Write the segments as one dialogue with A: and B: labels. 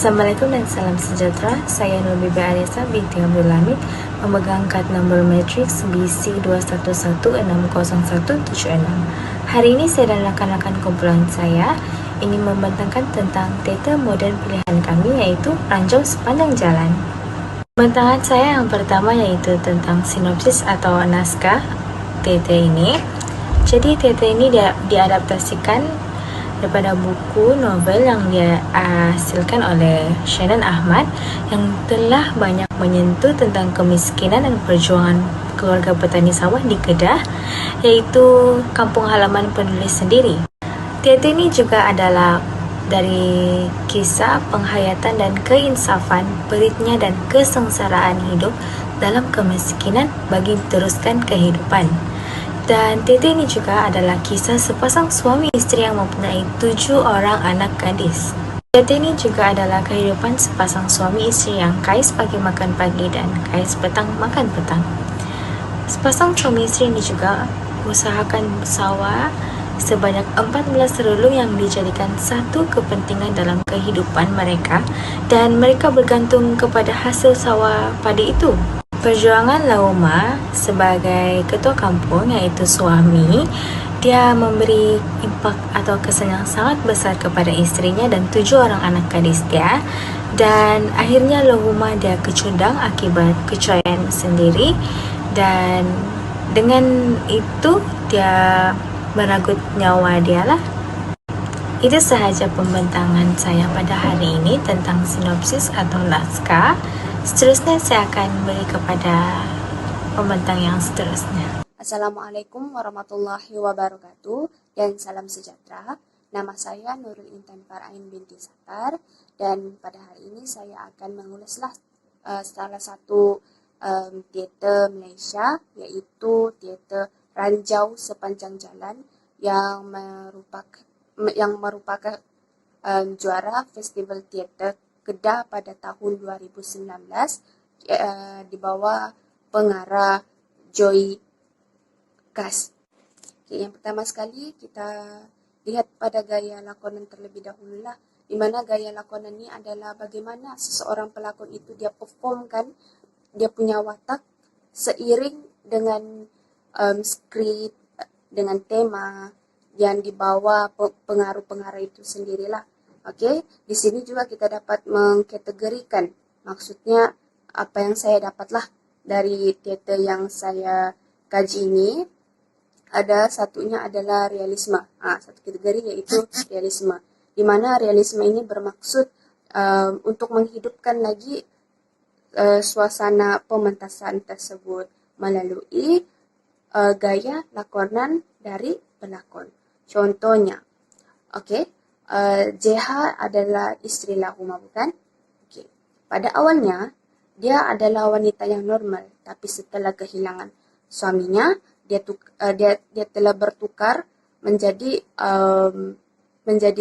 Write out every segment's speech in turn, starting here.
A: Assalamualaikum dan salam sejahtera. Saya Nur Bibi Alisa binti Abdul Hamid, memegang kad nombor matriks BC211600176. Hari ini saya dan rakan-rakan kumpulan saya ingin membentangkan tentang teater moden pilihan kami, iaitu Ranjau Sepanjang Jalan. Pembentangan saya yang pertama yaitu tentang sinopsis atau naskah teater ini. Jadi teater ini diadaptasikan daripada buku novel yang dia hasilkan oleh Shannon Ahmad yang telah banyak menyentuh tentang kemiskinan dan perjuangan keluarga petani sawah di Kedah, yaitu kampung halaman penulis sendiri. Teater ini juga adalah dari kisah penghayatan dan keinsafan, peritnya dan kesengsaraan hidup dalam kemiskinan bagi teruskan kehidupan. Dan teater ini juga adalah kisah sepasang suami isteri yang mempunyai 7 orang anak gadis. Teater ini juga adalah kehidupan sepasang suami isteri yang kais pagi makan pagi dan kais petang makan petang. Sepasang suami isteri ini juga usahakan sawah sebanyak 14 relung yang dijadikan satu kepentingan dalam kehidupan mereka, dan mereka bergantung kepada hasil sawah padi itu. Perjuangan Lauma sebagai ketua kampung, iaitu suami, dia memberi impak atau kesan yang sangat besar kepada istrinya dan 7 orang anak gadis dia, dan akhirnya Lauma dia kecundang akibat keceraian sendiri, dan dengan itu dia meragut nyawa dia lah. Itu sahaja pembentangan saya pada hari ini tentang sinopsis atau naskah. Seterusnya saya akan beri kepada pembentang yang seterusnya.
B: Assalamualaikum warahmatullahi wabarakatuh dan salam sejahtera. Nama saya Nurul Intan Farain binti Satar, dan pada hari ini saya akan mengulaslah salah satu teater Malaysia, yaitu teater Ranjau Sepanjang Jalan yang merupakan juara Festival Teater Kedah pada tahun 2019 di bawah pengarah Joy Kas. Yang pertama sekali kita lihat pada gaya lakonan terlebih dahulu lah, di mana gaya lakonan ini adalah bagaimana seseorang pelakon itu dia performkan dia punya watak seiring dengan skrip, dengan tema yang dibawa pengaruh-pengaruh itu sendirilah. Oke, di sini juga kita dapat mengkategorikan, maksudnya apa yang saya dapatlah dari teater yang saya kaji ini. Ada satunya adalah realisme. Satu kategori yaitu realisme, di mana realisme ini bermaksud untuk menghidupkan lagi suasana pementasan tersebut melalui gaya lakonan dari pelakon. Contohnya, JH adalah istri Lauma, bukan? Pada awalnya, dia adalah wanita yang normal, tapi setelah kehilangan suaminya, dia telah bertukar menjadi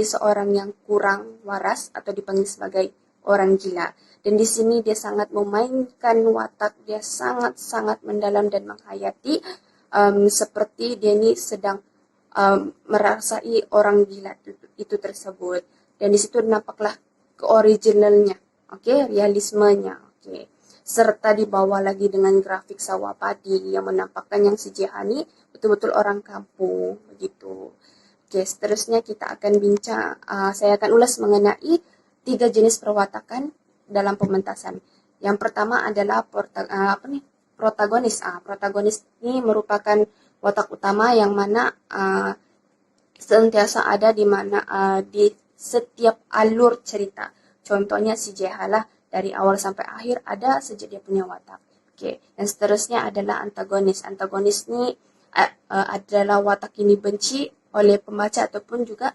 B: seorang yang kurang waras atau dipanggil sebagai orang gila. Dan di sini dia sangat memainkan watak, dia sangat-sangat mendalam dan menghayati, seperti dia ini sedang merasai orang gila itu tersebut, dan di situ nampaklah keoriginalnya, realismenya, serta dibawa lagi dengan grafik sawah padi yang menampakkan yang si Jehani betul-betul orang kampung begitu. Seterusnya kita akan bincang, saya akan ulas mengenai 3 jenis perwatakan dalam pementasan. Yang pertama adalah protagonis. Protagonis ini merupakan watak utama yang mana senantiasa ada di mana di setiap alur cerita. Contohnya si Jehalah, dari awal sampai akhir ada saja dia punya watak. Dan seterusnya adalah antagonis. Antagonis ini adalah watak ini benci oleh pembaca ataupun juga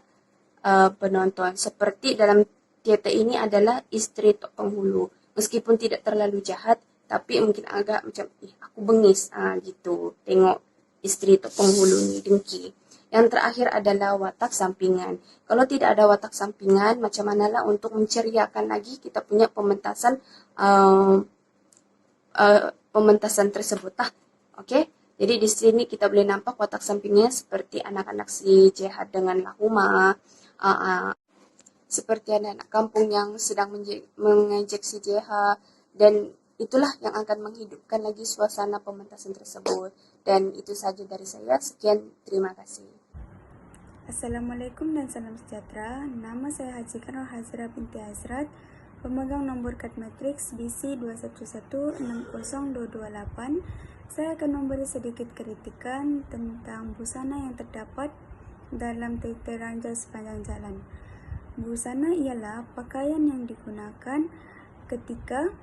B: penonton. Seperti dalam teater ini adalah istri Tok Penghulu. Meskipun tidak terlalu jahat, tapi mungkin agak macam aku bengis gitu tengok istri Tok Penghulu ni dengki. Yang terakhir adalah watak sampingan. Kalau tidak ada watak sampingan, macam manalah untuk menceriakan lagi kita punya pementasan tersebut lah. Jadi di sini kita boleh nampak watak sampingnya seperti anak-anak si Jihad dengan Lauma, seperti anak-anak kampung yang sedang mengejek si JH, dan itulah yang akan menghidupkan lagi suasana pementasan tersebut. Dan itu saja dari saya. Sekian, terima kasih.
C: Assalamualaikum dan salam sejahtera. Nama saya Haji Karno Hazra binti Hazrat, pemegang nombor kad matriks BC 211160228. Saya akan memberi sedikit kritikan tentang busana yang terdapat dalam teater ranjau sepanjang jalan. Busana ialah pakaian yang digunakan ketika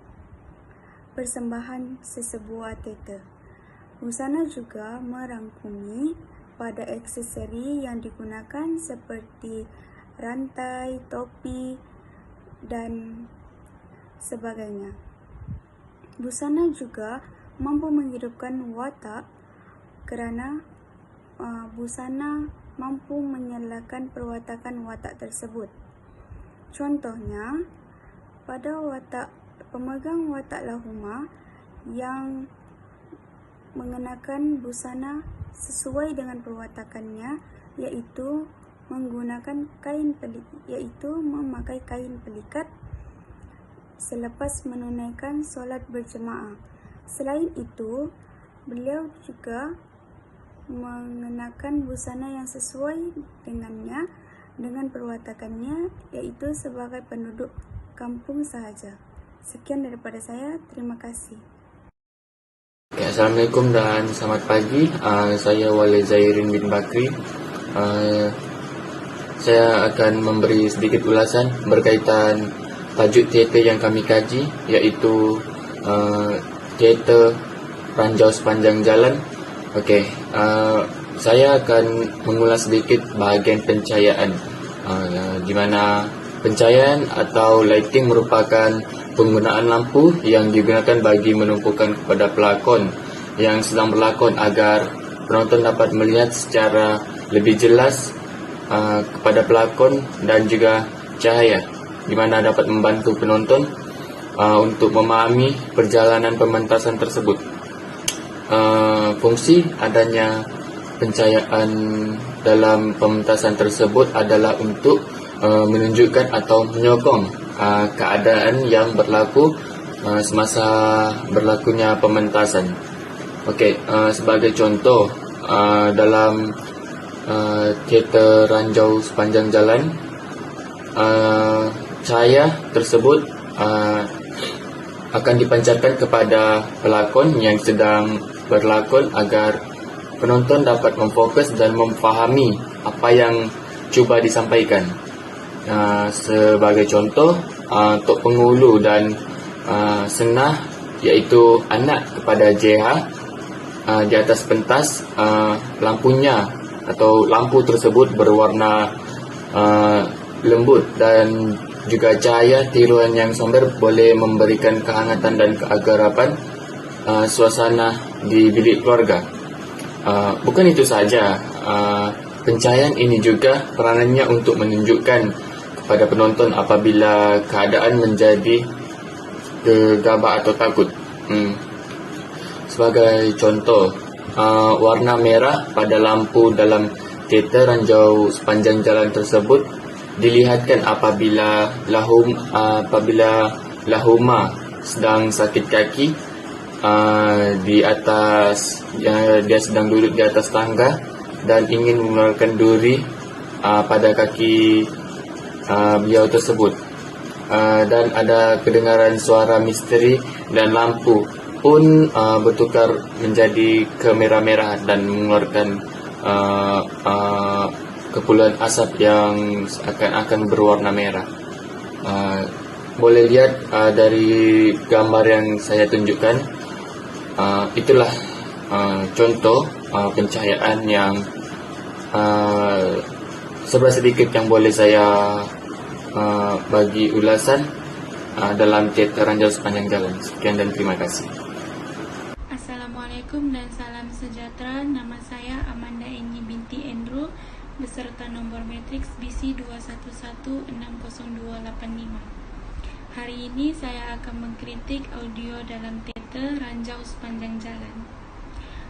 C: persembahan sesebuah teater. Busana juga merangkumi pada aksesori yang digunakan seperti rantai, topi, dan sebagainya. Busana juga mampu menghidupkan watak kerana busana mampu menyalakan perwatakan watak tersebut. Contohnya, pada watak pemegang watak lahuma yang mengenakan busana sesuai dengan perwatakannya, iaitu menggunakan memakai kain pelikat selepas menunaikan solat berjemaah. Selain itu, beliau juga mengenakan busana yang sesuai dengannya, dengan perwatakannya, iaitu sebagai penduduk kampung sahaja. Sekian daripada saya, terima kasih.
D: Assalamualaikum dan selamat pagi. Saya Wali Zairin bin Bakri. Saya akan memberi sedikit ulasan berkaitan tajuk teater yang kami kaji, iaitu teater ranjau sepanjang jalan. Saya akan mengulas sedikit bahagian pencahayaan, di mana pencahayaan atau lighting merupakan penggunaan lampu yang digunakan bagi menumpukan kepada pelakon yang sedang berlakon agar penonton dapat melihat secara lebih jelas kepada pelakon, dan juga cahaya di mana dapat membantu penonton untuk memahami perjalanan pementasan tersebut. Fungsi adanya pencahayaan dalam pementasan tersebut adalah untuk menunjukkan atau menyokong keadaan yang berlaku semasa berlakunya pementasan. Sebagai contoh, dalam teater ranjau sepanjang jalan, cahaya tersebut akan dipancarkan kepada pelakon yang sedang berlakon agar penonton dapat memfokus dan memfahami apa yang cuba disampaikan. Sebagai contoh, Tok Pengulu dan Senah, iaitu anak kepada JH, di atas pentas, lampunya atau lampu tersebut berwarna lembut, dan juga cahaya tiruan yang somber boleh memberikan kehangatan dan keakraban suasana di bilik keluarga. Bukan itu saja, pencahayaan ini juga peranannya untuk menunjukkan kepada penonton apabila keadaan menjadi gegabah atau takut. Sebagai contoh, warna merah pada lampu dalam teater ranjau sepanjang jalan tersebut dilihatkan apabila lahuma sedang sakit kaki di atas, dia sedang duduk di atas tangga dan ingin mengeluarkan duri pada kaki beliau tersebut, dan ada kedengaran suara misteri dan lampu pun bertukar menjadi kemerah-merahan dan mengeluarkan kepulan asap yang akan berwarna merah. Boleh lihat dari gambar yang saya tunjukkan, itulah contoh pencahayaan yang serba sedikit yang boleh saya bagi ulasan dalam teater ranjau sepanjang jalan. Sekian dan terima kasih.
E: Assalamualaikum dan salam sejahtera. Nama saya Amanda Eni binti Andrew beserta nomor matriks BC 211600285. Hari ini saya akan mengkritik audio dalam teater ranjau sepanjang jalan.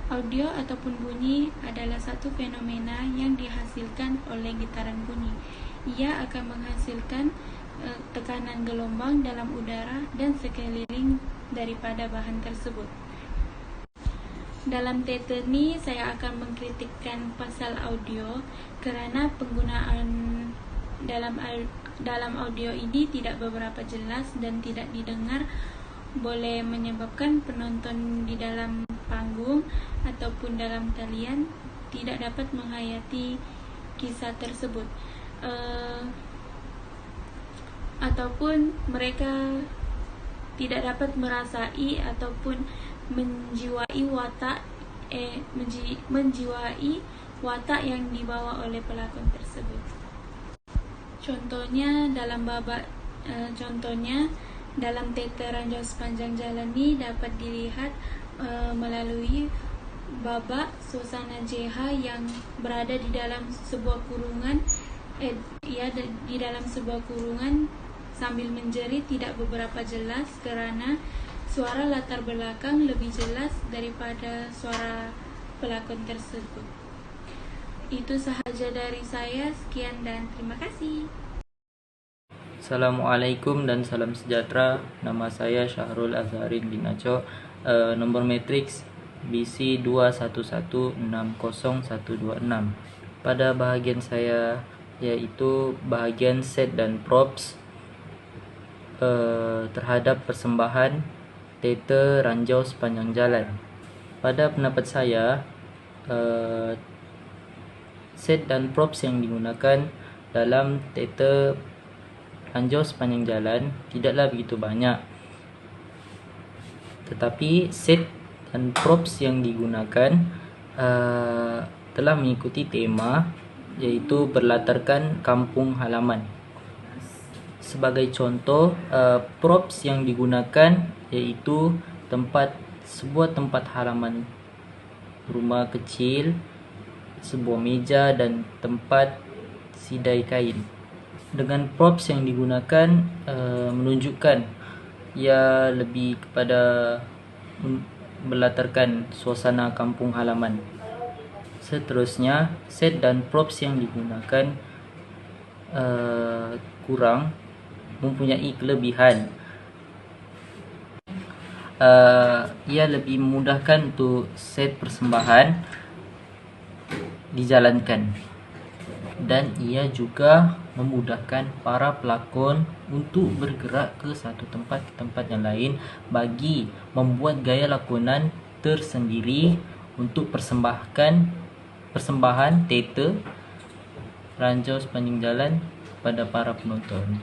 E: Audio ataupun bunyi adalah satu fenomena yang dihasilkan oleh getaran bunyi ia akan menghasilkan tekanan gelombang dalam udara dan sekeliling daripada bahan tersebut. Dalam teater ni saya akan mengkritikkan pasal audio kerana penggunaan dalam audio ini tidak beberapa jelas dan tidak didengar, boleh menyebabkan penonton di dalam panggung ataupun dalam talian tidak dapat menghayati kisah tersebut, ataupun mereka tidak dapat merasai ataupun menjiwai watak yang dibawa oleh pelakon tersebut. Contohnya dalam teater Ranjau Sepanjang Jalan ini dapat dilihat melalui babak suasana JH yang berada di dalam sebuah kurungan, di dalam sebuah kurungan sambil menjerit tidak beberapa jelas kerana suara latar belakang lebih jelas daripada suara pelakon tersebut. Itu sahaja dari saya, sekian dan terima kasih.
F: Assalamualaikum dan salam sejahtera. Nama saya Syahrul Azharin bin Aco, nomor matriks BC 211600126. Pada bahagian saya yaitu bahagian set dan props terhadap persembahan teater Ranjau Sepanjang Jalan. Pada pendapat saya, set dan props yang digunakan dalam teater Ranjau Sepanjang Jalan tidaklah begitu banyak, tetapi set dan props yang digunakan telah mengikuti tema yaitu berlatarkan kampung halaman. Sebagai contoh, props yang digunakan yaitu sebuah tempat halaman rumah kecil, sebuah meja dan tempat sidai kain. Dengan props yang digunakan menunjukkan ia lebih kepada berlatarkan suasana kampung halaman. Seterusnya, set dan props yang digunakan kurang mempunyai kelebihan. Ia lebih memudahkan untuk set persembahan dijalankan, dan ia juga memudahkan para pelakon untuk bergerak ke satu tempat ke tempat yang lain bagi membuat gaya lakonan tersendiri untuk persembahan teater Ranjau Sepanjang Jalan kepada para penonton.